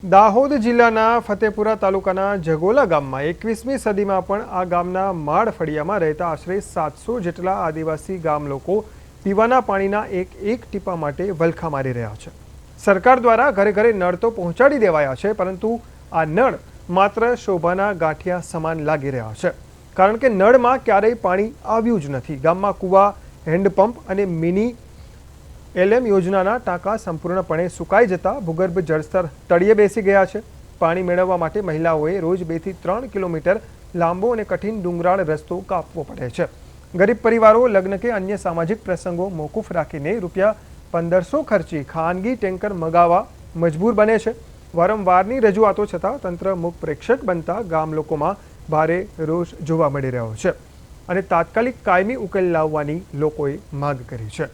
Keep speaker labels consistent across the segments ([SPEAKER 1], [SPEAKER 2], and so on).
[SPEAKER 1] દાહોદ જિલ્લાના ફતેપુરા તાલુકાના જગોલા ગામમાં 21મી સદીમાં પણ આ ગામના માળ ફળિયામાં રહેતા આશરે 700 જેટલા આદિવાસી ગામ લોકો પીવાના પાણીના એક ટીપા માટે વલખા મારી રહ્યા છે। સરકાર દ્વારા ઘરે ઘરે નળ તો પહોંચાડી દેવાયા છે, પરંતુ આ નળ માત્ર શોભાના ગાંઠિયા સમાન લાગી રહ્યા છે, કારણ કે નળમાં ક્યારેય પાણી આવ્યું જ નથી। ગામમાં કૂવા, હેન્ડપંપ અને મિની એલએમ યોજનાના ટાંકા સંપૂર્ણપણે સુકાઈ જતા ભૂગર્ભ જળસ્તર તળિયે બેસી ગયા છે। પાણી મેળવવા માટે મહિલાઓએ રોજ 2 થી 3 કિલોમીટર લાંબો અને કઠિન ડુંગરાળ રસ્તો કાપવો પડે છે। ગરીબ પરિવારો લગ્ન કે અન્ય સામાજિક પ્રસંગો મોકૂફ રાખીને રૂપિયા 1500 ખર્ચી ખાનગી ટેન્કર મગાવવા મજબૂર બને છે। વારંવારની રજૂઆતો છતાં તંત્ર મૂક પ્રેક્ષક બનતા ગામ લોકોમાં ભારે રોષ જોવા મળી રહ્યો છે અને તાત્કાલિક કાયમી ઉકેલ લાવવાની લોકોએ માંગ કરી છે।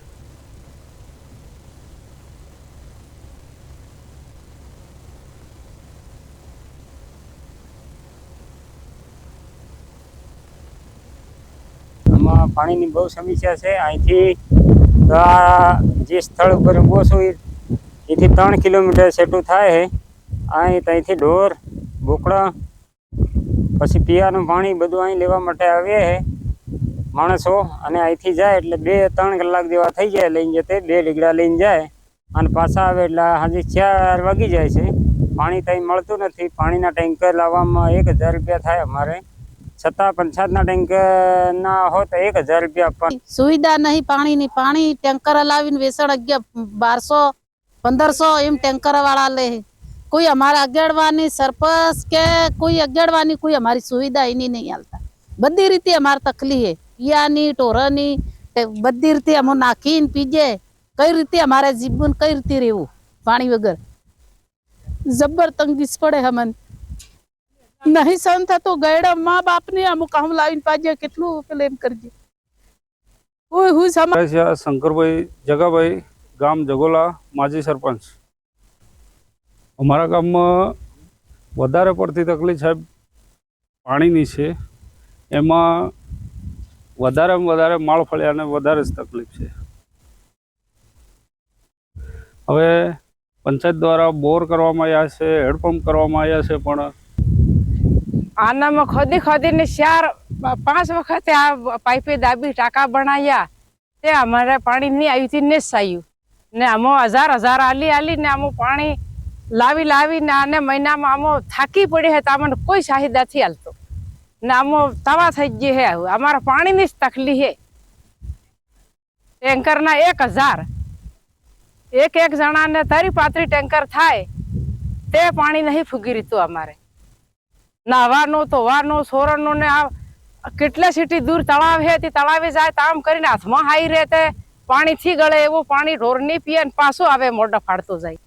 [SPEAKER 2] पानी की बहुत समस्या है। अँ जे स्थल पर उभो छो ये 3 किलोमीटर सेटू थाय है। अँ ढोर बोकड़ा पछी पीवानुं पाणी बधुं अँ लेवा माटे आवे है माणसों। अने अहींथी जाए एटले 2-3 कलाक जेवा थई जाए लईने जते 2 लीगड़ा लईने जाए अने पाछा आवे एटले हांजे 4 वागी जाय छे। पाणी तई मळतुं नथी। पाणीना टेंकर लाववामां 1000 रुपया थाय अमारे, छता पंचायतना टेंकर ना हो तो 1000 रुपया
[SPEAKER 3] सुविधा नहीं पानी नहीं। पानी टेंकर लावीने वेसण 1200-1500 एम टेंकर वाला ले। कोई हमारा अगेड़वानी सरपंच के कोई अगेड़वानी कोई हमारी सुविधा ही नहीं हालता। बधी रीते हमारी तकलीफ है, पियानी टोरानी बधी रीते हम नाखीन पीजे। कई रीते हमारे जीवन कई रीते रहू पानी वगर जबर तंगी पड़े। हमन नहीं सहन था तो गएड़ा माँ बाप ने अमुक हम लाइन पाजे केटलू क्लेम करजे। ओय हु
[SPEAKER 4] शंकरभाई जगाभाई गाम जगोला माजी सरपंच। अमरा गाम में वधारे पड़ती तकलीफ साहेब पाणीनी छे। एमां वधारे में वधारे माळ फळियाने वधारे ज तकलीफ छे। हवे पंचायत द्वारा बोर करवामां आव्या छे, हेडपंप करवामां आव्या छे, पण
[SPEAKER 5] आना में खोदी खोदी ने 4-5 वखत आ पाइपे दाबी टाका बनाया ते हमारे पानी नहीं आई थी ने सायु ने अमो 1000 आली ने अमो पानी लावी ने आने महीना में अमो थाकी पड़ी है। तो कोई चाहिदा थी हालतो ने अमो तवा थई गई है। हमारा पानी नी तकलीफ है। टेंकर ना 1000 एक जना ने 3-35 टेंकर थाय ते पानी नहीं फूगी रीतो अमारे नावानो धोवानो सोरनो ने आ કેટલા સીટી દૂર તળાવ હે તે તળાવે જાય તામ કરીને હાથમાં હાઈ રહે તે પાણી થી ગળે એવું પાણી ઢોર ની પીએ ને પાછો આવે મોઢા ફાડતો જાય।